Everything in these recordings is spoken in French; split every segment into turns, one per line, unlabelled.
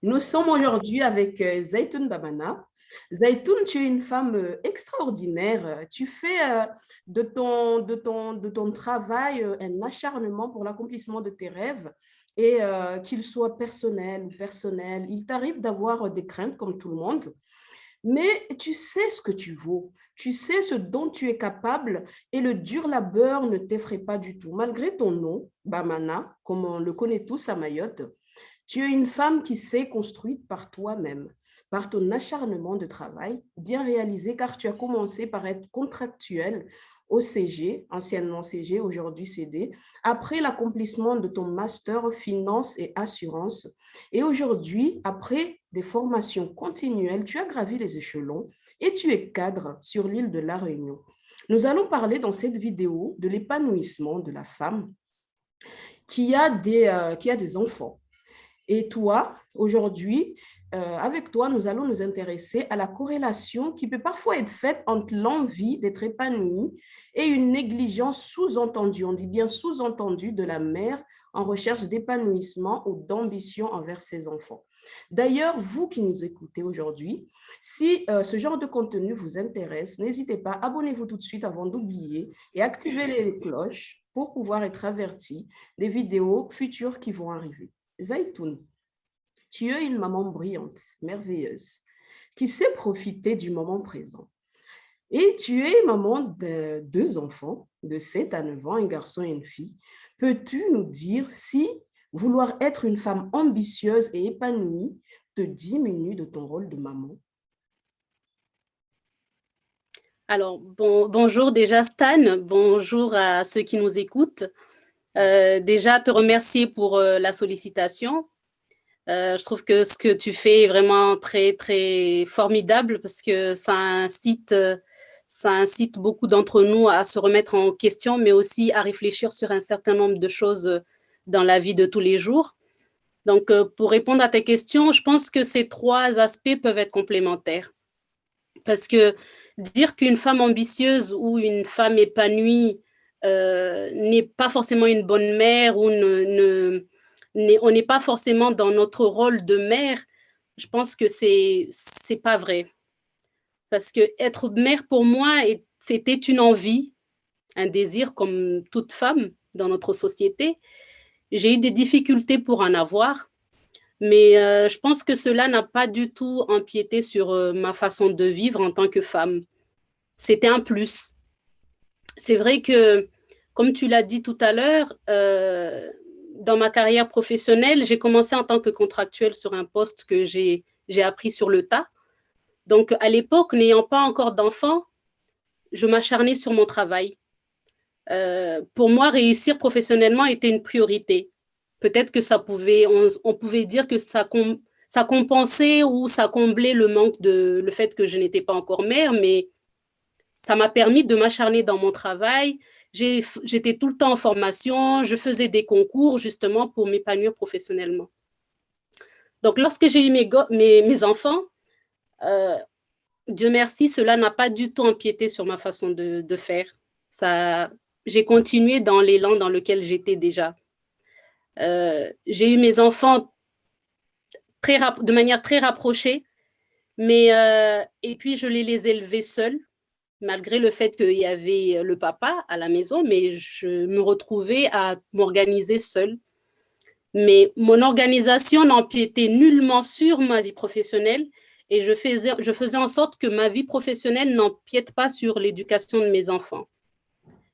Nous sommes aujourd'hui avec Zaitoun Babana. Zaitoun, tu es une femme extraordinaire. Tu fais de ton travail un acharnement pour l'accomplissement de tes rêves et qu'ils soient personnels ou personnels. Il t'arrive d'avoir des craintes comme tout le monde, mais tu sais ce que tu vaux. Tu sais ce dont tu es capable et le dur labeur ne t'effraie pas du tout. Malgré ton nom, Bamana, comme on le connaît tous à Mayotte, tu es une femme qui s'est construite par toi-même, par ton acharnement de travail, bien réalisé, car tu as commencé par être contractuelle au CG, anciennement CG, aujourd'hui CD, après l'accomplissement de ton master finance et assurance. Et aujourd'hui, après des formations continuelles, tu as gravi les échelons et tu es cadre sur l'île de la Réunion. Nous allons parler dans cette vidéo de l'épanouissement de la femme qui a des enfants. Et toi, aujourd'hui, avec toi, nous allons nous intéresser à la corrélation qui peut parfois être faite entre l'envie d'être épanouie et une négligence sous-entendue, on dit bien sous-entendue, de la mère en recherche d'épanouissement ou d'ambition envers ses enfants. D'ailleurs, vous qui nous écoutez aujourd'hui, si ce genre de contenu vous intéresse, n'hésitez pas, abonnez-vous tout de suite avant d'oublier et activez les cloches pour pouvoir être averti des vidéos futures qui vont arriver. Zaitoun, tu es une maman brillante, merveilleuse, qui sait profiter du moment présent. Et tu es maman de deux enfants, de 7 à 9 ans, un garçon et une fille. Peux-tu nous dire si vouloir être une femme ambitieuse et épanouie te diminue de ton rôle de maman?
Alors, bonjour déjà Stan, bonjour à ceux qui nous écoutent. Déjà, te remercier pour la sollicitation. Je trouve que ce que tu fais est vraiment très, très formidable parce que ça incite beaucoup d'entre nous à se remettre en question, mais aussi à réfléchir sur un certain nombre de choses dans la vie de tous les jours. Donc, pour répondre à tes questions, je pense que ces trois aspects peuvent être complémentaires. Parce que dire qu'une femme ambitieuse ou une femme épanouie n'est pas forcément une bonne mère ou on n'est pas forcément dans notre rôle de mère, je pense que c'est pas vrai. Parce que être mère pour moi, c'était une envie, un désir comme toute femme dans notre société. J'ai eu des difficultés pour en avoir, mais je pense que cela n'a pas du tout empiété sur ma façon de vivre en tant que femme. C'était un plus. C'est vrai que, comme tu l'as dit tout à l'heure, dans ma carrière professionnelle, j'ai commencé en tant que contractuelle sur un poste que j'ai appris sur le tas. Donc, à l'époque, n'ayant pas encore d'enfants, je m'acharnais sur mon travail. Pour moi, réussir professionnellement était une priorité. Peut-être que on pouvait dire que ça compensait ou ça comblait le fait que je n'étais pas encore mère, mais ça m'a permis de m'acharner dans mon travail. J'étais tout le temps en formation, je faisais des concours justement pour m'épanouir professionnellement. Donc, lorsque j'ai eu mes enfants, euh, Dieu merci, cela n'a pas du tout empiété sur ma façon de faire. J'ai continué dans l'élan dans lequel j'étais déjà. J'ai eu mes enfants de manière très rapprochée, mais et puis je les élevais seuls, malgré le fait qu'il y avait le papa à la maison, mais je me retrouvais à m'organiser seule. Mais mon organisation n'empiétait nullement sur ma vie professionnelle et je faisais en sorte que ma vie professionnelle n'empiète pas sur l'éducation de mes enfants.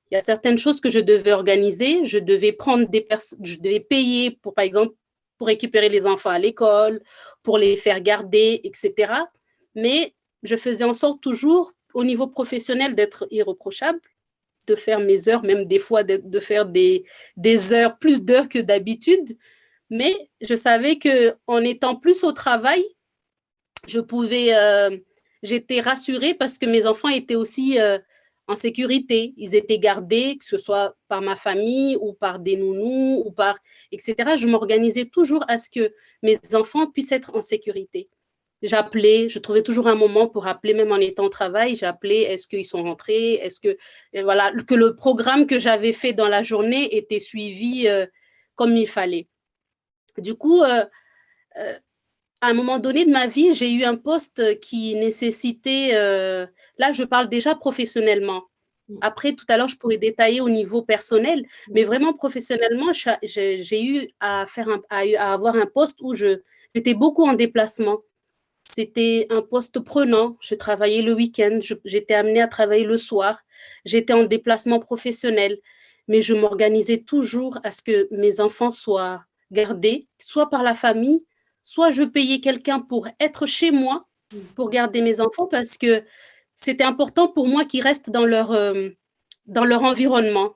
Il y a certaines choses que je devais organiser, je devais je devais payer pour, par exemple, pour récupérer les enfants à l'école, pour les faire garder, etc. Mais je faisais en sorte toujours, au niveau professionnel, d'être irréprochable, de faire mes heures, même des fois de faire des heures, plus d'heures que d'habitude. Mais je savais qu'en étant plus au travail, j'étais rassurée parce que mes enfants étaient aussi en sécurité. Ils étaient gardés, que ce soit par ma famille ou par des nounous, etc. Je m'organisais toujours à ce que mes enfants puissent être en sécurité. J'appelais, je trouvais toujours un moment pour appeler, même en étant au travail. J'appelais, est-ce qu'ils sont rentrés? Est-ce que, voilà, que le programme que j'avais fait dans la journée était suivi comme il fallait. Du coup, à un moment donné de ma vie, j'ai eu un poste qui nécessitait, là je parle déjà professionnellement. Après, tout à l'heure, je pourrais détailler au niveau personnel, mais vraiment professionnellement, j'ai eu à avoir un poste où j'étais beaucoup en déplacement. C'était un poste prenant. Je travaillais le week-end, j'étais amenée à travailler le soir. J'étais en déplacement professionnel, mais je m'organisais toujours à ce que mes enfants soient gardés, soit par la famille, soit je payais quelqu'un pour être chez moi pour garder mes enfants parce que c'était important pour moi qu'ils restent dans leur environnement.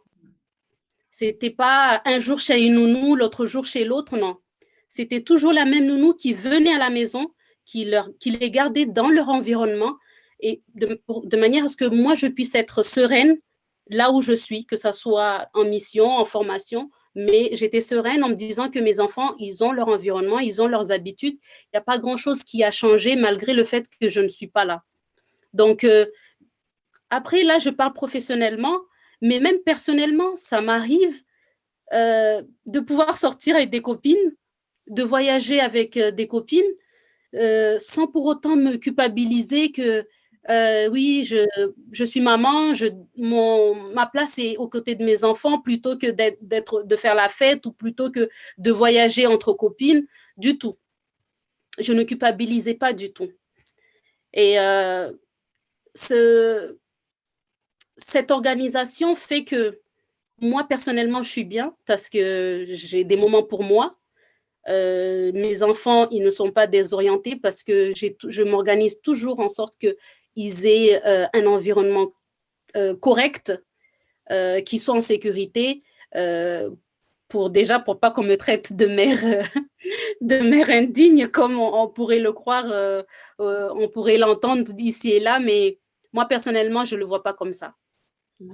C'était pas un jour chez une nounou, l'autre jour chez l'autre, non. C'était toujours la même nounou qui venait à la maison, qui les gardait dans leur environnement et de manière à ce que moi, je puisse être sereine là où je suis, que ce soit en mission, en formation, mais j'étais sereine en me disant que mes enfants, ils ont leur environnement, ils ont leurs habitudes. Il n'y a pas grand-chose qui a changé malgré le fait que je ne suis pas là. Donc, après, là, je parle professionnellement, mais même personnellement, ça m'arrive de pouvoir sortir avec des copines, de voyager avec des copines, sans pour autant me culpabiliser que oui, je suis maman, ma place est aux côtés de mes enfants plutôt que de faire la fête ou plutôt que de voyager entre copines, du tout. Je ne culpabilisais pas du tout. Et cette organisation fait que moi, personnellement, je suis bien parce que j'ai des moments pour moi. Mes enfants, ils ne sont pas désorientés parce que je m'organise toujours en sorte qu'ils aient un environnement correct, qu'ils soient en sécurité, pour pas qu'on me traite de mère indigne comme on pourrait le croire, on pourrait l'entendre ici et là, mais moi, personnellement, je ne le vois pas comme ça.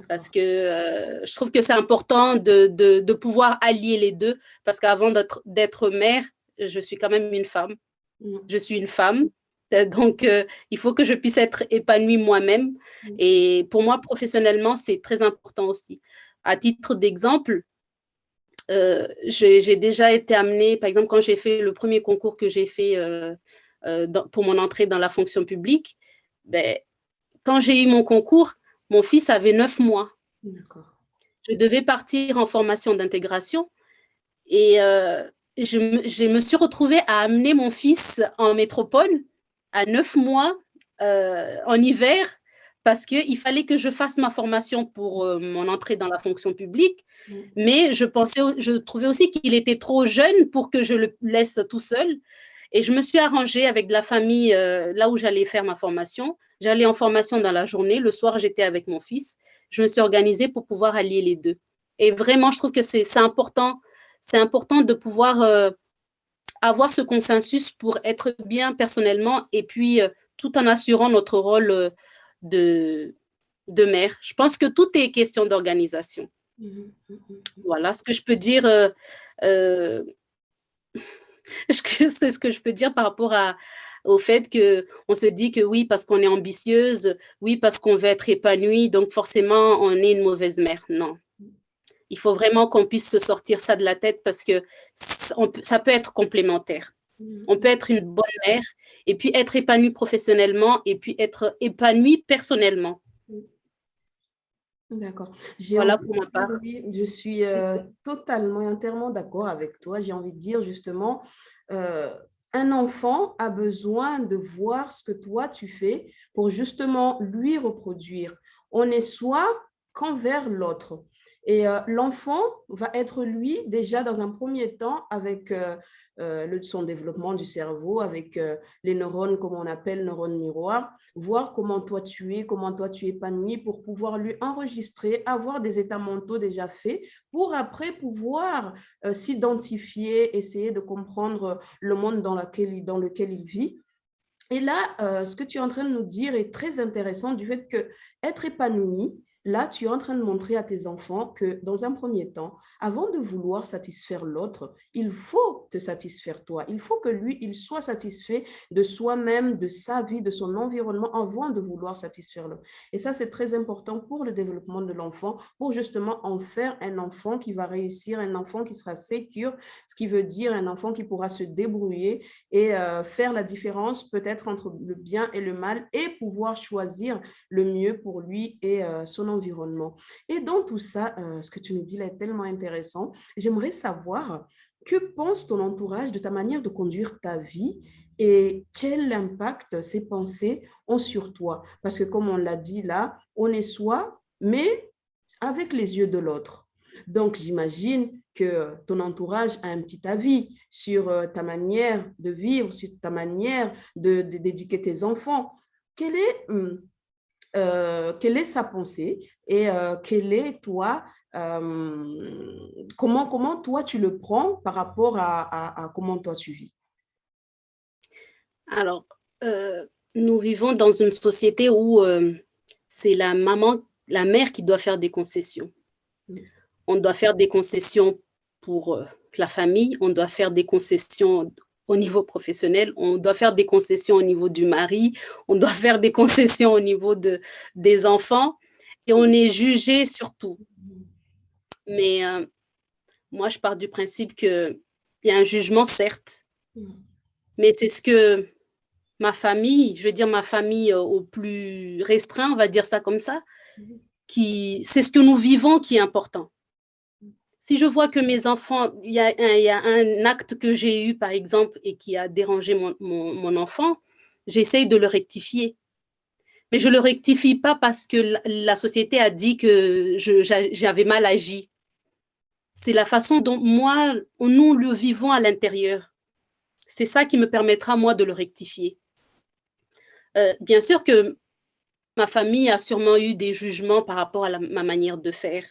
Parce que je trouve que c'est important de pouvoir allier les deux, parce qu'avant d'être mère, je suis quand même une femme. Je suis une femme, donc il faut que je puisse être épanouie moi-même. Et pour moi, professionnellement, c'est très important aussi. À titre d'exemple, j'ai déjà été amenée, par exemple, quand j'ai fait le premier concours que j'ai fait pour mon entrée dans la fonction publique, ben, quand j'ai eu mon concours, mon fils avait 9 mois. Je devais partir en formation d'intégration et je me suis retrouvée à amener mon fils en métropole à 9 mois en hiver parce qu'il fallait que je fasse ma formation pour mon entrée dans la fonction publique. Mais je trouvais aussi qu'il était trop jeune pour que je le laisse tout seul. Et je me suis arrangée avec de la famille là où j'allais faire ma formation. J'allais en formation dans la journée. Le soir, j'étais avec mon fils. Je me suis organisée pour pouvoir allier les deux. Et vraiment, je trouve que c'est important. C'est important de pouvoir avoir ce consensus pour être bien personnellement et puis tout en assurant notre rôle de mère. Je pense que tout est question d'organisation. Voilà ce que je peux dire. C'est ce que je peux dire par rapport au fait qu'on se dit que oui, parce qu'on est ambitieuse, oui, parce qu'on veut être épanouie, donc forcément, on est une mauvaise mère. Non. Il faut vraiment qu'on puisse se sortir ça de la tête parce que ça peut être complémentaire. On peut être une bonne mère et puis être épanouie professionnellement et puis être épanouie personnellement.
D'accord.
Voilà pour ma part.
Je suis totalement, entièrement d'accord avec toi. J'ai envie de dire justement, un enfant a besoin de voir ce que toi tu fais pour justement lui reproduire. On est soi qu'envers l'autre. Et l'enfant va être, lui, déjà dans un premier temps, avec son développement du cerveau, avec les neurones, comme on appelle neurones miroirs, voir comment toi tu es, comment toi tu épanouis pour pouvoir lui enregistrer, avoir des états mentaux déjà faits pour après pouvoir s'identifier, essayer de comprendre le monde dans lequel il vit. Et là, ce que tu es en train de nous dire est très intéressant du fait que être épanoui, là, tu es en train de montrer à tes enfants que dans un premier temps, avant de vouloir satisfaire l'autre, il faut te satisfaire toi. Il faut que lui, il soit satisfait de soi-même, de sa vie, de son environnement avant de vouloir satisfaire l'autre. Et ça, c'est très important pour le développement de l'enfant, pour justement en faire un enfant qui va réussir, un enfant qui sera sécure, ce qui veut dire un enfant qui pourra se débrouiller et faire la différence peut-être entre le bien et le mal et pouvoir choisir le mieux pour lui et son environnement. Et dans tout ça, ce que tu nous dis là est tellement intéressant. J'aimerais savoir que pense ton entourage de ta manière de conduire ta vie et quel impact ces pensées ont sur toi. Parce que comme on l'a dit là, on est soi, mais avec les yeux de l'autre. Donc, j'imagine que ton entourage a un petit avis sur ta manière de vivre, sur ta manière d'éduquer tes enfants. Quelle est, quelle est sa pensée et quel est toi, comment toi tu le prends par rapport à comment toi tu vis?
Alors, nous vivons dans une société où c'est la maman, la mère qui doit faire des concessions. On doit faire des concessions pour la famille, on doit faire des concessions au niveau professionnel, on doit faire des concessions au niveau du mari, on doit faire des concessions au niveau des enfants et on est jugé sur tout. Mais moi, je pars du principe qu'il y a un jugement, certes, mais c'est ce que ma famille, je veux dire ma famille au plus restreint, on va dire ça comme ça, c'est ce que nous vivons qui est important. Si je vois que mes enfants, il y a un acte que j'ai eu, par exemple, et qui a dérangé mon enfant, j'essaye de le rectifier. Mais je ne le rectifie pas parce que la société a dit que j'avais mal agi. C'est la façon dont nous le vivons à l'intérieur. C'est ça qui me permettra, moi, de le rectifier. Bien sûr que ma famille a sûrement eu des jugements par rapport à ma manière de faire.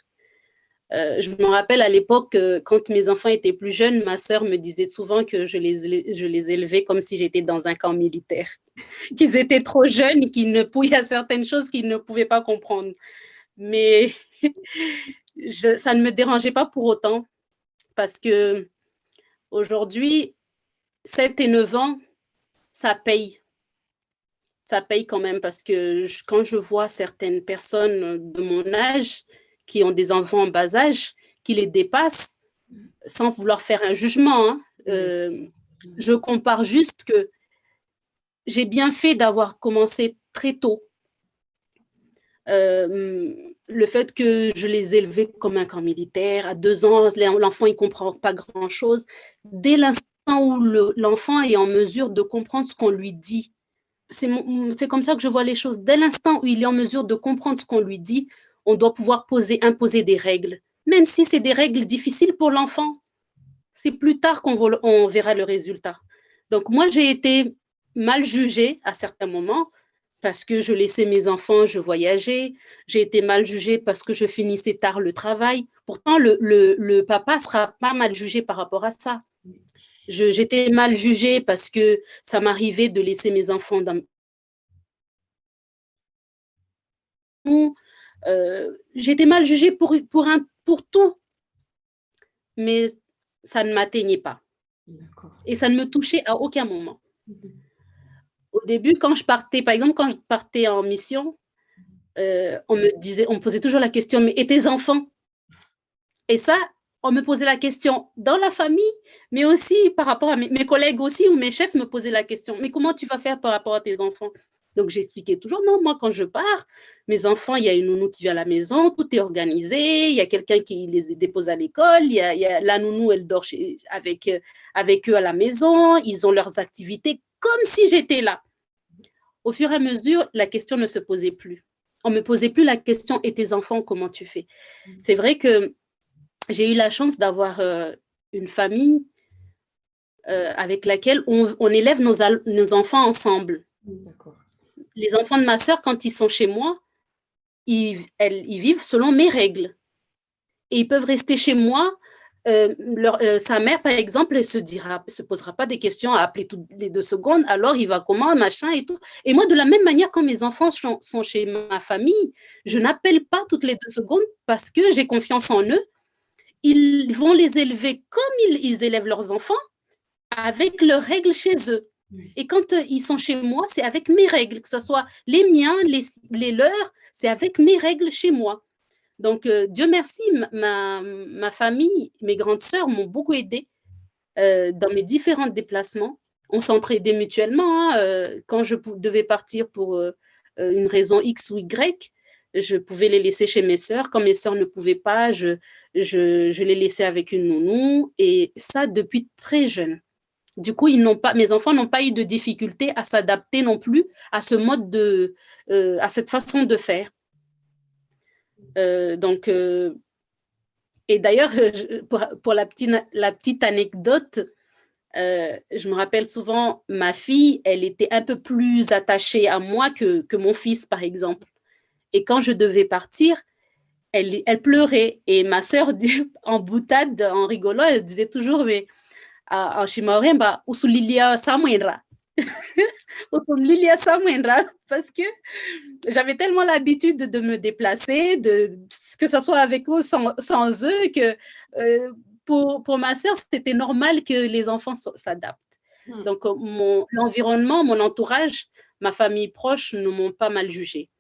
Je me rappelle à l'époque, quand mes enfants étaient plus jeunes, ma sœur me disait souvent que je les élevais comme si j'étais dans un camp militaire, qu'ils étaient trop jeunes, il y a certaines choses qu'ils ne pouvaient pas comprendre. Mais ça ne me dérangeait pas pour autant, parce que aujourd'hui, 7 et 9 ans, ça paye. Ça paye quand même parce que quand je vois certaines personnes de mon âge qui ont des enfants en bas âge, qui les dépassent, sans vouloir faire un jugement, hein, je compare juste que j'ai bien fait d'avoir commencé très tôt. Le fait que je les élevais comme un camp militaire, à 2 ans, l'enfant il ne comprend pas grand-chose. Dès l'instant où l'enfant est en mesure de comprendre ce qu'on lui dit, c'est comme ça que je vois les choses. Dès l'instant où il est en mesure de comprendre ce qu'on lui dit, on doit pouvoir imposer des règles, même si c'est des règles difficiles pour l'enfant. C'est plus tard qu'on verra le résultat. Donc moi, j'ai été mal jugée à certains moments parce que je laissais mes enfants, je voyageais. J'ai été mal jugée parce que je finissais tard le travail. Pourtant, le papa ne sera pas mal jugé par rapport à ça. J'étais mal jugée parce que ça m'arrivait de laisser mes enfants dans j'étais mal jugée pour tout, mais ça ne m'atteignait pas. Et ça ne me touchait à aucun moment. Au début, quand je partais, par exemple, quand je partais en mission, on me posait toujours la question, mais et tes enfants? Et ça, on me posait la question dans la famille, mais aussi par rapport à mes collègues aussi, ou mes chefs me posaient la question, mais comment tu vas faire par rapport à tes enfants? Donc, j'expliquais toujours, non, moi, quand je pars, mes enfants, il y a une nounou qui vient à la maison, tout est organisé, il y a quelqu'un qui les dépose à l'école, il y a la nounou, elle dort avec eux à la maison, ils ont leurs activités, comme si j'étais là. Au fur et à mesure, la question ne se posait plus. On ne me posait plus la question, et tes enfants, comment tu fais? C'est vrai que j'ai eu la chance d'avoir une famille avec laquelle on élève nos enfants ensemble. Les enfants de ma sœur, quand ils sont chez moi, ils vivent selon mes règles. Et ils peuvent rester chez moi sa mère, par exemple, elle se posera pas des questions à appeler toutes les 2 secondes. Alors, il va comment, machin et tout. Et moi, de la même manière, quand mes enfants sont chez ma famille, je n'appelle pas toutes les 2 secondes parce que j'ai confiance en eux. Ils vont les élever comme ils élèvent leurs enfants, avec leurs règles chez eux. Et quand ils sont chez moi, c'est avec mes règles, que ce soit les miens, les leurs, c'est avec mes règles chez moi. Donc, Dieu merci, ma famille, mes grandes sœurs m'ont beaucoup aidée dans mes différents déplacements. On s'entraidait mutuellement. Quand je devais partir pour une raison X ou Y, je pouvais les laisser chez mes sœurs. Quand mes sœurs ne pouvaient pas, je les laissais avec une nounou. Et ça, depuis très jeune. Du coup, mes enfants n'ont pas eu de difficulté à s'adapter non plus à ce mode à cette façon de faire. Donc, et d'ailleurs, pour la petite anecdote, je me rappelle souvent, ma fille, elle était un peu plus attachée à moi que mon fils, par exemple. Et quand je devais partir, elle pleurait. Et ma sœur, en boutade, en rigolant, elle disait toujours, mais en chimaorien, usulilia samuendra. Usulilia samuendra, parce que j'avais tellement l'habitude de me déplacer, que ce soit avec eux, sans eux, que pour ma sœur, c'était normal que les enfants s'adaptent. Donc, l'environnement, mon entourage, ma famille proche ne m'ont pas mal jugée.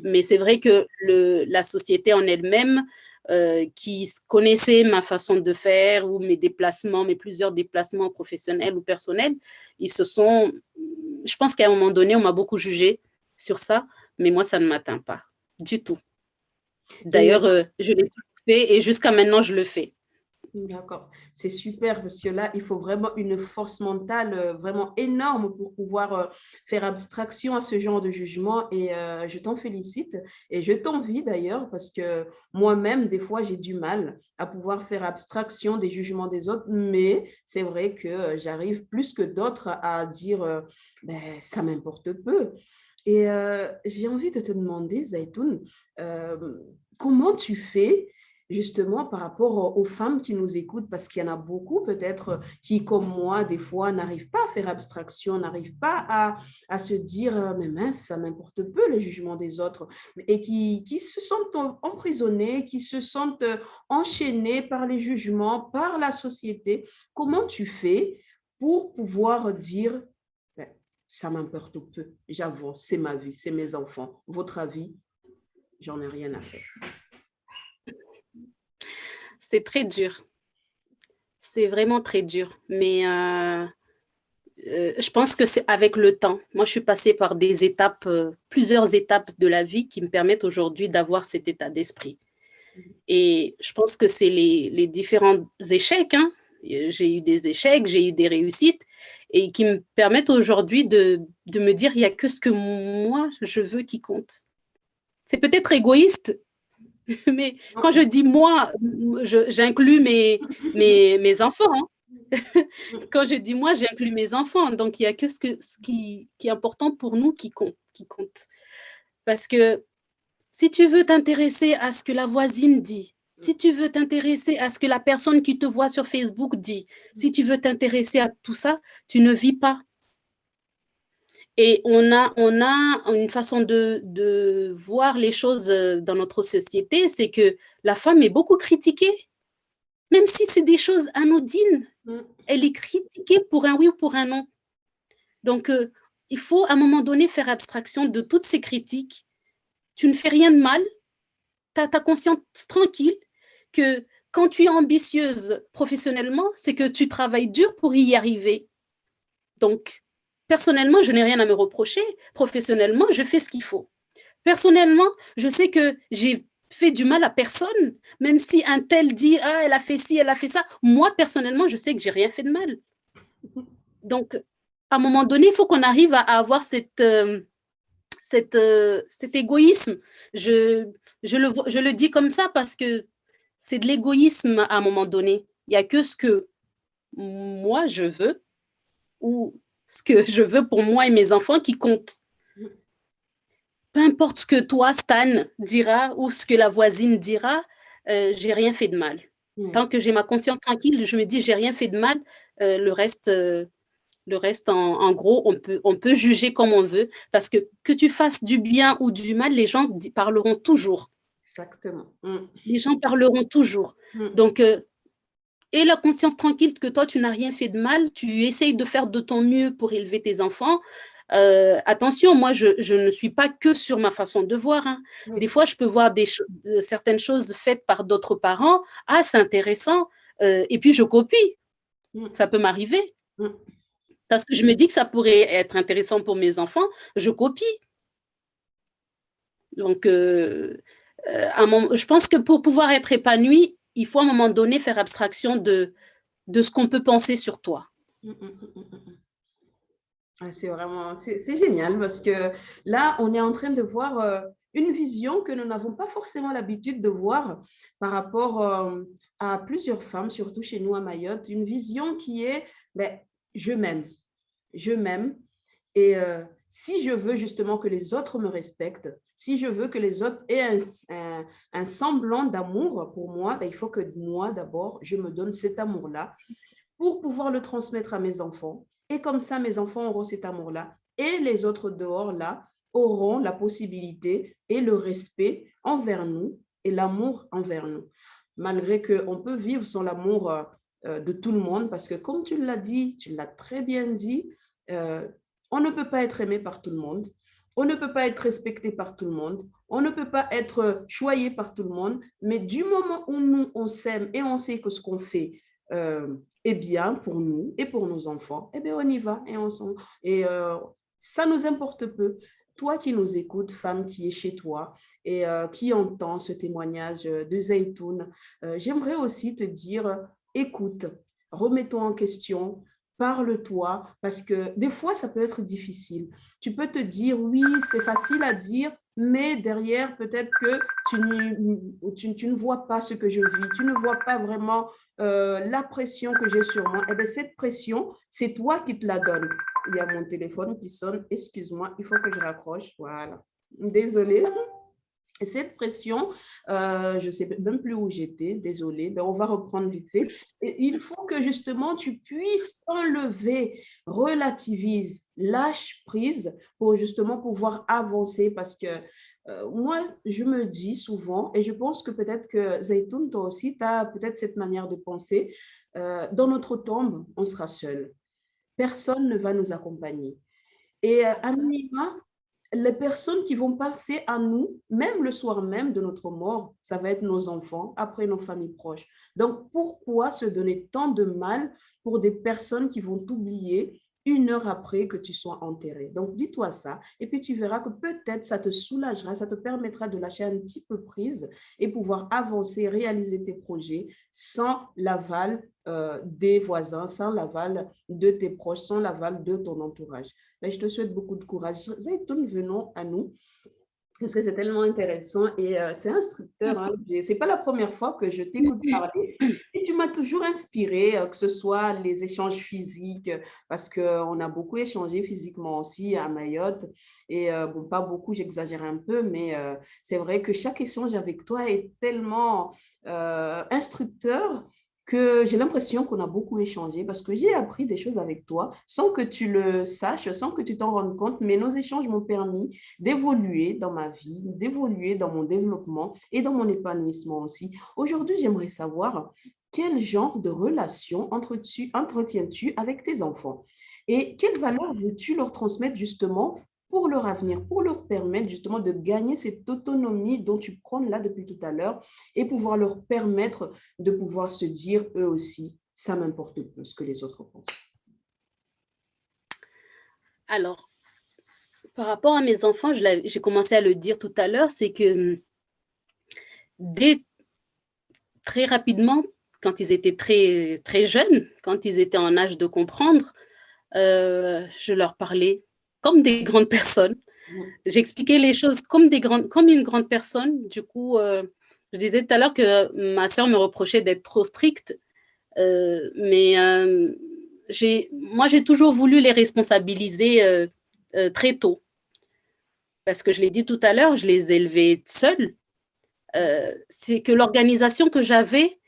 Mais c'est vrai que la société en elle-même, qui connaissait ma façon de faire ou mes déplacements, mes plusieurs déplacements professionnels ou personnels, je pense qu'à un moment donné, on m'a beaucoup jugée sur ça, mais moi, ça ne m'atteint pas du tout. D'ailleurs, je l'ai toujours fait et jusqu'à maintenant, je le fais.
D'accord, c'est super parce que là, il faut vraiment une force mentale vraiment énorme pour pouvoir faire abstraction à ce genre de jugement et je t'en félicite et je t'envie d'ailleurs parce que moi-même, des fois, j'ai du mal à pouvoir faire abstraction des jugements des autres, mais c'est vrai que j'arrive plus que d'autres à dire ben, ça m'importe peu. Et j'ai envie de te demander, Zaitoun, comment tu fais justement par rapport aux femmes qui nous écoutent, parce qu'il y en a beaucoup peut-être qui, comme moi, des fois, n'arrivent pas à faire abstraction, n'arrivent pas à se dire, mais mince, ça m'importe peu le jugement des autres, et qui se sentent emprisonnées, qui se sentent enchaînées par les jugements, par la société. Comment tu fais pour pouvoir dire, ben, ça m'importe peu, j'avoue, c'est ma vie, c'est mes enfants, votre avis, j'en ai rien à faire.
C'est très dur. C'est vraiment très dur. Mais je pense que c'est avec le temps. Moi, je suis passée par des étapes, plusieurs étapes de la vie qui me permettent aujourd'hui d'avoir cet état d'esprit. Et je pense que c'est les différents échecs. Hein. J'ai eu des échecs, j'ai eu des réussites et qui me permettent aujourd'hui de me dire, il n'y a que ce que moi, je veux qui compte. C'est peut-être égoïste, mais quand je dis moi, j'inclus mes enfants. Hein. Quand je dis moi, j'inclus mes enfants. Donc, il n'y a que ce qui est important pour nous qui compte. Parce que si tu veux t'intéresser à ce que la voisine dit, si tu veux t'intéresser à ce que la personne qui te voit sur Facebook dit, si tu veux t'intéresser à tout ça, tu ne vis pas. Et on a une façon de voir les choses dans notre société, c'est que la femme est beaucoup critiquée, même si c'est des choses anodines. Elle est critiquée pour un oui ou pour un non. Donc, il faut à un moment donné faire abstraction de toutes ces critiques. Tu ne fais rien de mal, tu as ta conscience tranquille, que quand tu es ambitieuse professionnellement, c'est que tu travailles dur pour y arriver. Donc, personnellement, je n'ai rien à me reprocher. Professionnellement, je fais ce qu'il faut. Personnellement, je sais que j'ai fait du mal à personne, même si un tel dit « Ah, elle a fait ci, elle a fait ça ». Moi, personnellement, je sais que j'ai rien fait de mal. Donc, à un moment donné, il faut qu'on arrive à avoir cet égoïsme. Je le dis comme ça parce que c'est de l'égoïsme à un moment donné. Il n'y a que ce que moi, je veux ou ce que je veux pour moi et mes enfants qui compte. Peu importe ce que toi, Stan, dira ou ce que la voisine dira, j'ai rien fait de mal.
Oui,
Tant que j'ai ma conscience tranquille, je me dis, j'ai rien fait de mal. Le reste, en gros, on peut juger comme on veut, parce que tu fasses du bien ou du mal, les gens parleront toujours.
exactement.
Les gens parleront toujours.
Mm.
Donc, et la conscience tranquille que toi, tu n'as rien fait de mal, tu essayes de faire de ton mieux pour élever tes enfants. Attention, moi, je ne suis pas que sur ma façon de voir, hein. Des
Oui.
fois, je peux voir certaines choses faites par d'autres parents. Ah, c'est intéressant. Et puis, je copie.
Mm.
Ça peut m'arriver.
Mm.
Parce que je me dis que ça pourrait être intéressant pour mes enfants. Je copie. Donc, je pense que pour pouvoir être épanoui, il faut à un moment donné faire abstraction de ce qu'on peut penser sur toi.
Mm, mm, mm, mm, mm. Ah, c'est vraiment, c'est génial parce que là, on est en train de voir une vision que nous n'avons pas forcément l'habitude de voir par rapport à plusieurs femmes, surtout chez nous à Mayotte. Une vision qui est, ben, je m'aime, je m'aime. Et si je veux justement que les autres me respectent, si je veux que les autres aient un semblant d'amour pour moi, ben, il faut que moi, d'abord, je me donne cet amour-là pour pouvoir le transmettre à mes enfants. Et comme ça, mes enfants auront cet amour-là. Et les autres dehors, là, auront la possibilité et le respect envers nous et l'amour envers nous. Malgré qu'on peut vivre sans l'amour de tout le monde, parce que comme tu l'as dit, tu l'as très bien dit, euh, on ne peut pas être aimé par tout le monde. On ne peut pas être respecté par tout le monde. On ne peut pas être choyé par tout le monde. Mais du moment où nous, on s'aime et on sait que ce qu'on fait, est bien pour nous et pour nos enfants, eh bien, on y va et et ça nous importe peu. Toi qui nous écoutes, femme qui est chez toi et qui entend ce témoignage de Zaytoun, j'aimerais aussi te dire, écoute, remets-toi en question, parle-toi, parce que des fois, ça peut être difficile. Tu peux te dire, oui, c'est facile à dire, mais derrière, peut-être que tu ne vois pas ce que je vis, tu ne vois pas vraiment la pression que j'ai sur moi. Eh bien, cette pression, c'est toi qui te la donnes. Il y a mon téléphone qui sonne, excuse-moi, il faut que je raccroche. Voilà. Désolée. Cette pression, je ne sais même plus où j'étais, désolée, mais on va reprendre vite fait. Et il faut que justement tu puisses enlever, relativise, lâche prise pour justement pouvoir avancer parce que moi, je me dis souvent, et je pense que peut-être que Zaytoun, toi aussi, tu as peut-être cette manière de penser, dans notre tombe, on sera seul. Personne ne va nous accompagner. Et à minima, les personnes qui vont passer à nous, même le soir même de notre mort, ça va être nos enfants, après nos familles proches. Donc, pourquoi se donner tant de mal pour des personnes qui vont t'oublier 1 heure après que tu sois enterré? Donc, dis-toi ça, et puis tu verras que peut-être ça te soulagera, ça te permettra de lâcher un petit peu prise et pouvoir avancer, réaliser tes projets sans l'aval des voisins, sans l'aval de tes proches, sans l'aval de ton entourage. Mais je te souhaite beaucoup de courage. Zaytoun, venons à nous, parce que c'est tellement intéressant et c'est instructeur. Hein. C'est pas la première fois que je t'écoute parler et tu m'as toujours inspiré, que ce soit les échanges physiques, parce qu'on a beaucoup échangé physiquement aussi à Mayotte. Et bon, pas beaucoup, j'exagère un peu, mais c'est vrai que chaque échange avec toi est tellement instructeur que j'ai l'impression qu'on a beaucoup échangé parce que j'ai appris des choses avec toi sans que tu le saches, sans que tu t'en rendes compte, mais nos échanges m'ont permis d'évoluer dans ma vie, d'évoluer dans mon développement et dans mon épanouissement aussi. Aujourd'hui, j'aimerais savoir quel genre de relation entretiens-tu avec tes enfants et quelles valeurs veux-tu leur transmettre justement pour leur avenir, pour leur permettre justement de gagner cette autonomie dont tu prônes là depuis tout à l'heure et pouvoir leur permettre de pouvoir se dire eux aussi, ça m'importe peu ce que les autres pensent.
Alors, par rapport à mes enfants, j'ai commencé à le dire tout à l'heure, c'est que dès très rapidement, quand ils étaient très, très jeunes, quand ils étaient en âge de comprendre, je leur parlais comme des grandes personnes. J'expliquais les choses comme une grande personne. Du coup, je disais tout à l'heure que ma sœur me reprochait d'être trop stricte, mais moi, j'ai toujours voulu les responsabiliser très tôt. Parce que je l'ai dit tout à l'heure, je les élevais seuls. C'est que l'organisation que j'avais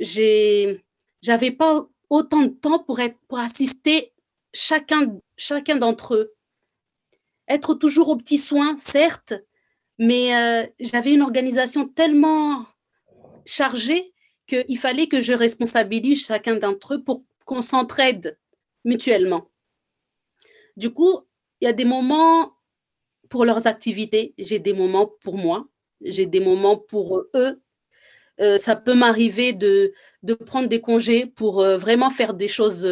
j'avais pas autant de temps pour assister chacun d'entre eux. Être toujours aux petits soins, certes, mais j'avais une organisation tellement chargée qu'il fallait que je responsabilise chacun d'entre eux pour qu'on s'entraide mutuellement. Du coup, il y a des moments pour leurs activités, j'ai des moments pour moi, j'ai des moments pour eux. Ça peut m'arriver de prendre des congés pour vraiment faire des choses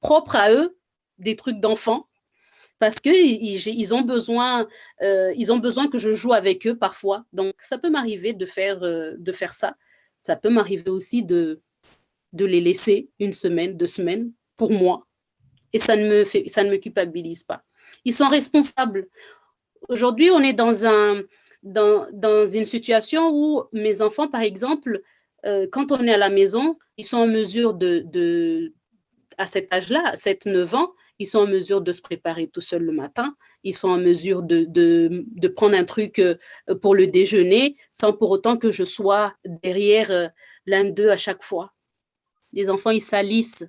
propres à eux, des trucs d'enfants, parce qu'ils ont besoin que je joue avec eux parfois. Donc, ça peut m'arriver de faire ça. Ça peut m'arriver aussi de les laisser 1 semaine, 2 semaines pour moi. Et ça ne me culpabilise pas. Ils sont responsables. Aujourd'hui, on est dans une situation où mes enfants, par exemple, quand on est à la maison, ils sont en mesure à cet âge-là, 7-9 ans, ils sont en mesure de se préparer tout seuls le matin. Ils sont en mesure de prendre un truc pour le déjeuner sans pour autant que je sois derrière l'un d'eux à chaque fois. Les enfants, ils salissent.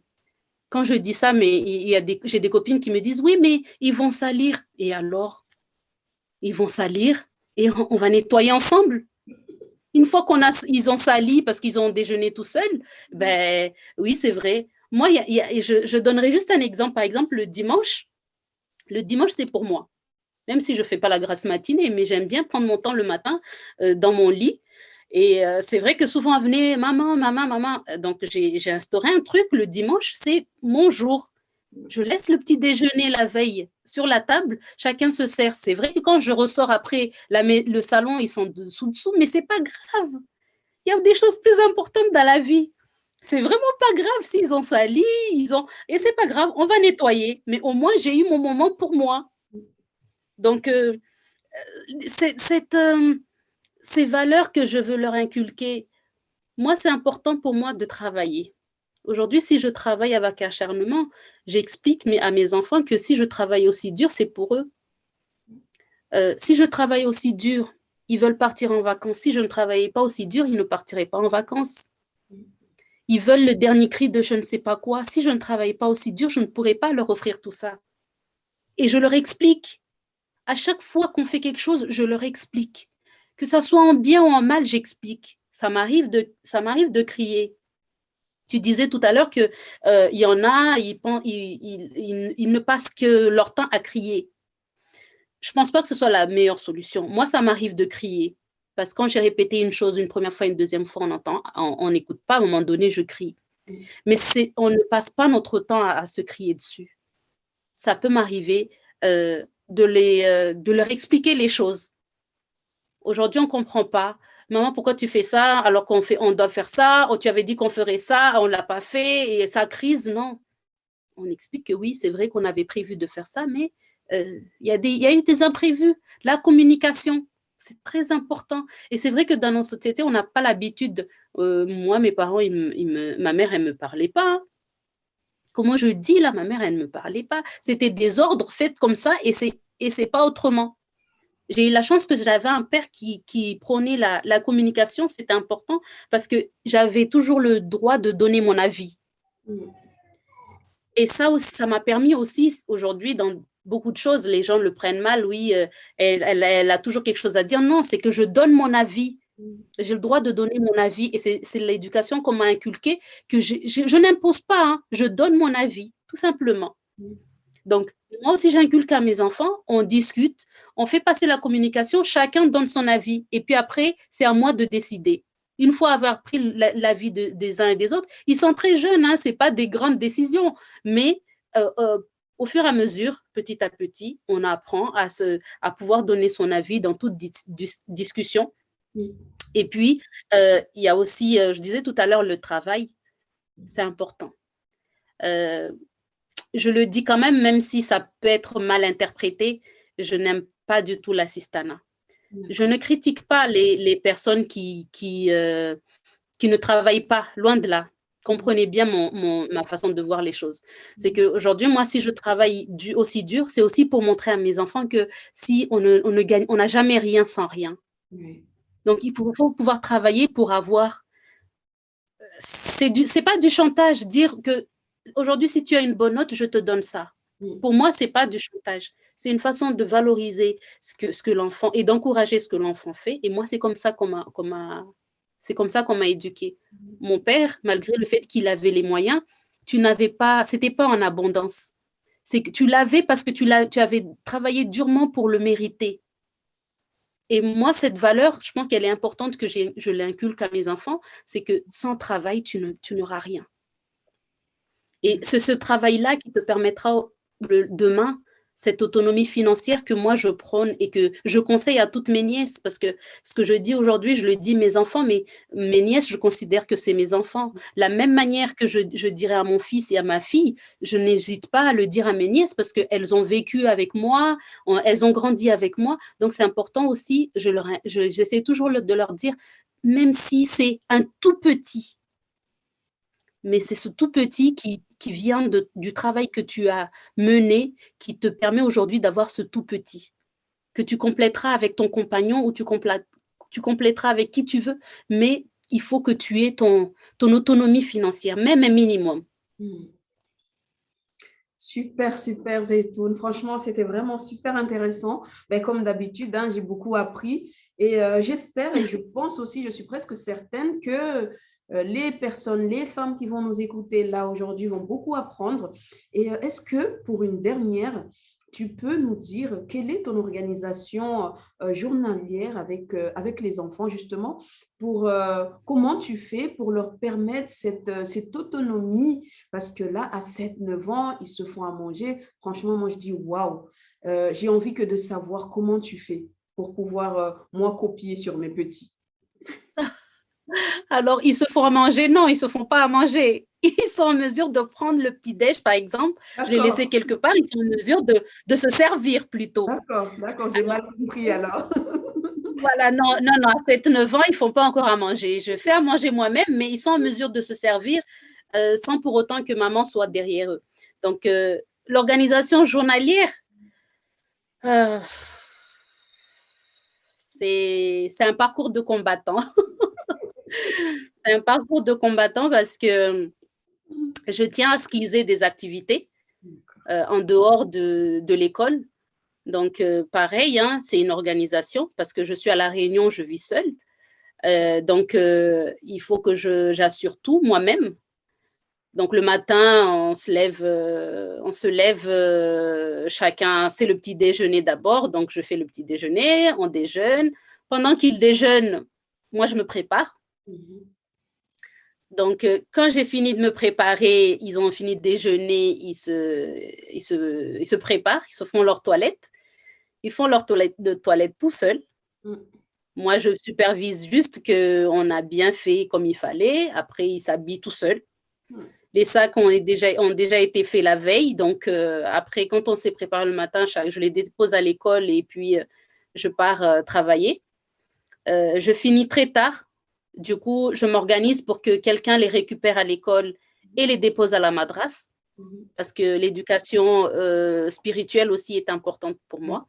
Quand je dis ça, mais j'ai des copines qui me disent « Oui, mais ils vont salir. » Et alors, ils vont salir et on va nettoyer ensemble. Une fois ils ont sali parce qu'ils ont déjeuné tout seuls, ben oui, c'est vrai. Moi, je donnerai juste un exemple. Par exemple, le dimanche, c'est pour moi. Même si je ne fais pas la grasse matinée, mais j'aime bien prendre mon temps le matin dans mon lit. Et c'est vrai que souvent, elle venait, maman, maman, maman. Donc, j'ai instauré un truc. Le dimanche, c'est mon jour. Je laisse le petit déjeuner la veille sur la table, chacun se sert. C'est vrai que quand je ressors après le salon, ils sont dessous, mais c'est pas grave. Il y a des choses plus importantes dans la vie. C'est vraiment pas grave s'ils ont sali, et c'est pas grave, on va nettoyer. Mais au moins, j'ai eu mon moment pour moi. Donc, ces valeurs que je veux leur inculquer, moi, c'est important pour moi de travailler. Aujourd'hui, si je travaille avec acharnement, j'explique à mes enfants que si je travaille aussi dur, c'est pour eux. Si je travaille aussi dur, ils veulent partir en vacances. Si je ne travaillais pas aussi dur, ils ne partiraient pas en vacances. Ils veulent le dernier cri de je ne sais pas quoi. Si je ne travaille pas aussi dur, je ne pourrais pas leur offrir tout ça. Et je leur explique. À chaque fois qu'on fait quelque chose, je leur explique. Que ça soit en bien ou en mal, j'explique. Ça m'arrive de crier. Tu disais tout à l'heure qu'il y en a, ils ne passent que leur temps à crier. Je ne pense pas que ce soit la meilleure solution. Moi, ça m'arrive de crier. Parce que quand j'ai répété une chose une première fois, une deuxième fois, on n'écoute pas. À un moment donné, je crie. Mais on ne passe pas notre temps à se crier dessus. Ça peut m'arriver de leur expliquer les choses. Aujourd'hui, on ne comprend pas. Maman, pourquoi tu fais ça alors on doit faire ça? Oh, tu avais dit qu'on ferait ça, on ne l'a pas fait et ça crise. Non. On explique que oui, c'est vrai qu'on avait prévu de faire ça, mais il y a eu des imprévus. La communication, c'est très important. Et c'est vrai que dans nos sociétés, on n'a pas l'habitude. Moi, mes parents, ma mère, elle ne me parlait pas. Comment je dis là, ma mère, elle ne me parlait pas. C'était des ordres faits comme ça et c'est pas autrement. J'ai eu la chance que j'avais un père qui prônait la communication, c'était important parce que j'avais toujours le droit de donner mon avis. Et ça m'a permis aussi, aujourd'hui, dans beaucoup de choses, les gens le prennent mal, oui, elle a toujours quelque chose à dire. Non, c'est que je donne mon avis. J'ai le droit de donner mon avis et c'est l'éducation qu'on m'a inculquée, que je n'impose pas, hein, je donne mon avis, tout simplement. Donc, moi aussi, j'inculque à mes enfants, on discute, on fait passer la communication, chacun donne son avis. Et puis après, c'est à moi de décider. Une fois avoir pris l'avis des uns et des autres, ils sont très jeunes, hein, ce n'est pas des grandes décisions, mais au fur et à mesure, petit à petit, on apprend à pouvoir donner son avis dans toute discussion. Et puis, il y a aussi, je disais tout à l'heure, le travail, c'est important. Je le dis quand même si ça peut être mal interprété, je n'aime pas du tout l'assistanat. Je ne critique pas les personnes qui ne travaillent pas, loin de là. Comprenez bien ma façon de voir les choses. C'est qu'aujourd'hui, moi, si je travaille aussi dur, c'est aussi pour montrer à mes enfants que si on n'a jamais rien sans rien. Donc, il faut pouvoir travailler pour avoir c'est pas du chantage, dire que aujourd'hui, si tu as une bonne note, je te donne ça. Pour moi, c'est pas du chantage. C'est une façon de valoriser ce que l'enfant et d'encourager ce que l'enfant fait. Et moi, c'est comme ça qu'on m'a éduqué. Mon père, malgré le fait qu'il avait les moyens, c'était pas en abondance. C'est que tu l'avais parce que tu avais travaillé durement pour le mériter. Et moi, cette valeur, je pense qu'elle est importante que je l'inculque à mes enfants, c'est que sans travail, tu n'auras rien. Et c'est ce travail-là qui te permettra demain cette autonomie financière que moi je prône et que je conseille à toutes mes nièces, parce que ce que je dis aujourd'hui, je le dis à mes enfants, mais mes nièces, je considère que c'est mes enfants. La même manière que je dirais à mon fils et à ma fille, je n'hésite pas à le dire à mes nièces parce qu'elles ont vécu avec moi, elles ont grandi avec moi. Donc c'est important aussi, j'essaie toujours de leur dire, même si c'est un tout petit, mais c'est ce tout petit qui vient du travail que tu as mené qui te permet aujourd'hui d'avoir ce tout petit, que tu compléteras avec ton compagnon ou tu compléteras avec qui tu veux, mais il faut que tu aies ton autonomie financière, même un minimum.
Super, super, Zeytoun. Franchement, c'était vraiment super intéressant. Ben, comme d'habitude, hein, j'ai beaucoup appris et j'espère et je pense aussi, je suis presque certaine que les personnes, les femmes qui vont nous écouter là aujourd'hui vont beaucoup apprendre. Et est-ce que pour une dernière, tu peux nous dire quelle est ton organisation journalière avec les enfants, justement, pour comment tu fais pour leur permettre cette autonomie parce que là, à 7 9 ans, ils se font à manger. Franchement, moi, je dis waouh. J'ai envie que de savoir comment tu fais pour pouvoir, moi, copier sur mes petits.
Alors, ils se font à manger? Non, ils ne se font pas à manger. Ils sont en mesure de prendre le petit-déj, par exemple. Je l'ai laissé
D'accord,
quelque part. Ils sont en mesure de se servir plutôt.
d'accord, j'ai mal compris alors.
Voilà, non, non, non, à 7-9 ans, ils ne font pas encore à manger. Je fais à manger moi-même, mais ils sont en mesure de se servir sans pour autant que maman soit derrière eux. Donc, l'organisation journalière, euh, c'est un parcours de combattant. C'est un parcours de combattant parce que je tiens à ce qu'ils aient des activités en dehors de l'école. Donc, pareil, hein, c'est une organisation parce que je suis à La Réunion, je vis seule. Donc, il faut que j'assure tout moi-même. Donc, le matin, on se lève chacun, c'est le petit déjeuner d'abord. Donc, je fais le petit déjeuner, on déjeune. Pendant qu'ils déjeunent, moi, je me prépare. Donc, quand j'ai fini de me préparer, ils ont fini de déjeuner, ils se préparent, ils se font leur toilette. Ils font leur toilette tout seuls. Moi, je supervise juste qu'on a bien fait comme il fallait. Après, ils s'habillent tout seuls. Les sacs ont déjà été faits la veille. Donc, après, quand on s'est préparé le matin, je les dépose à l'école et puis je pars travailler. Je finis très tard. Du coup, je m'organise pour que quelqu'un les récupère à l'école et les dépose à la madrasse parce que l'éducation spirituelle aussi est importante pour moi.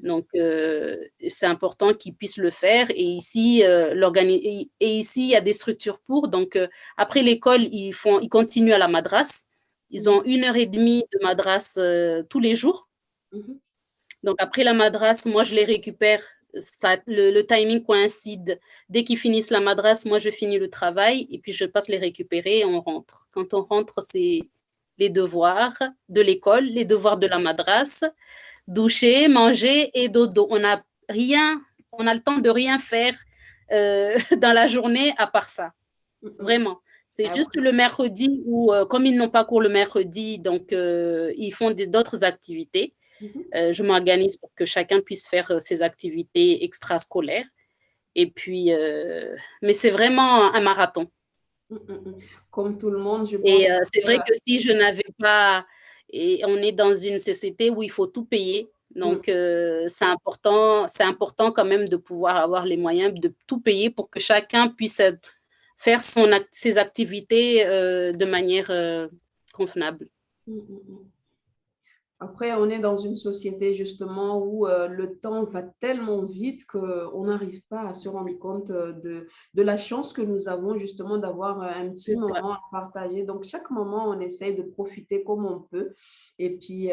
Donc, c'est important qu'ils puissent le faire. Et ici, il y a des structures pour. Donc, après l'école, ils continuent à la madrasse. Ils ont 1 heure et demie de madrasse tous les jours. Donc, après la madrasse, moi, je les récupère. Le timing coïncide. Dès qu'ils finissent la madrasse, moi, je finis le travail et puis je passe les récupérer et on rentre. Quand on rentre, c'est les devoirs de l'école, les devoirs de la madrasse, doucher, manger et dodo. On a le temps de rien faire dans la journée à part ça. Vraiment. C'est juste le mercredi où, comme ils n'ont pas cours le mercredi, donc ils font d'autres activités. Je m'organise pour que chacun puisse faire ses activités extrascolaires. Et puis, mais c'est vraiment un marathon.
Comme tout le monde, je pense.
Et c'est vrai que si je n'avais pas, et on est dans une société où il faut tout payer, donc c'est important quand même de pouvoir avoir les moyens de tout payer pour que chacun puisse faire ses activités de manière convenable.
Après, on est dans une société justement où le temps va tellement vite qu'on n'arrive pas à se rendre compte de la chance que nous avons justement d'avoir un petit
C'est ça.
moment à partager. Donc, chaque moment, on essaye de profiter comme on peut. Et puis,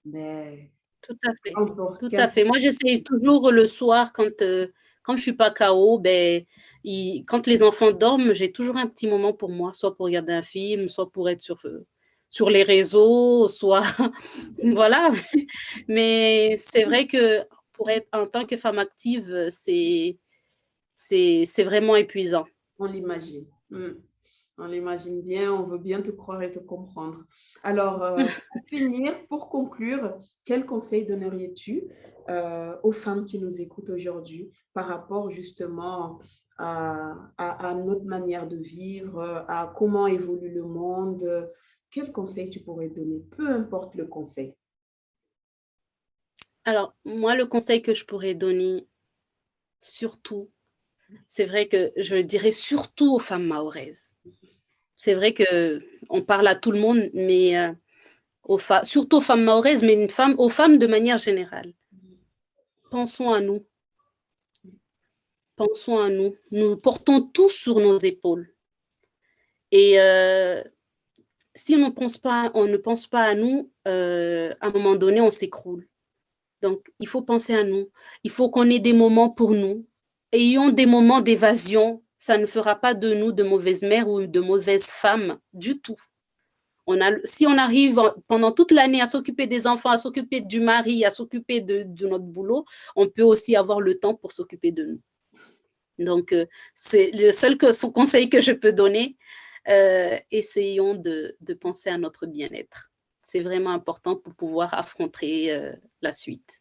ben,
Tout à fait, tout à fait.
qu'importe.
Moi, j'essaye toujours le soir quand je suis pas KO, ben, quand les enfants dorment, j'ai toujours un petit moment pour moi, soit pour regarder un film, soit pour être sur les réseaux, soit voilà. Mais c'est vrai que pour être en tant que femme active, c'est vraiment épuisant.
On l'imagine. On l'imagine bien, on veut bien te croire et te comprendre. Alors, pour finir, pour conclure, quel conseil donnerais-tu aux femmes qui nous écoutent aujourd'hui par rapport justement à notre manière de vivre, à comment évolue le monde? Quel conseil tu pourrais donner, peu importe le conseil?
Alors, moi, le conseil que je pourrais donner, surtout, c'est vrai que je le dirais surtout aux femmes mahoraises. C'est vrai qu'on parle à tout le monde, mais surtout aux femmes mahoraises, mais aux femmes de manière générale. Pensons à nous, pensons à nous. Nous portons tous sur nos épaules. Et si on ne pense pas à nous, à un moment donné, on s'écroule. Donc, il faut penser à nous. Il faut qu'on ait des moments pour nous. Ayons des moments d'évasion. Ça ne fera pas de nous de mauvaises mères ou de mauvaises femmes du tout. Si on arrive pendant toute l'année à s'occuper des enfants, à s'occuper du mari, à s'occuper de notre boulot, on peut aussi avoir le temps pour s'occuper de nous. Donc, c'est le seul conseil que je peux donner. Essayons de penser à notre bien-être. C'est vraiment important pour pouvoir affronter la suite.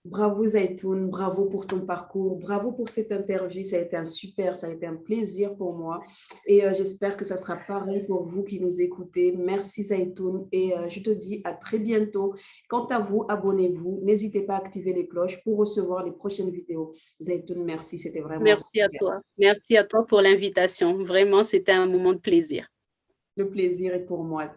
Bravo Zaitoun, bravo pour ton parcours, bravo pour cette interview, ça a été un plaisir pour moi et j'espère que ça sera pareil pour vous qui nous écoutez. Merci Zaitoun et je te dis à très bientôt. Quant à vous, abonnez-vous, n'hésitez pas à activer les cloches pour recevoir les prochaines vidéos. Zaitoun, merci, c'était vraiment
Merci à
super.
toi. Merci à toi pour l'invitation. Vraiment, c'était un moment de plaisir.
Le plaisir est pour moi.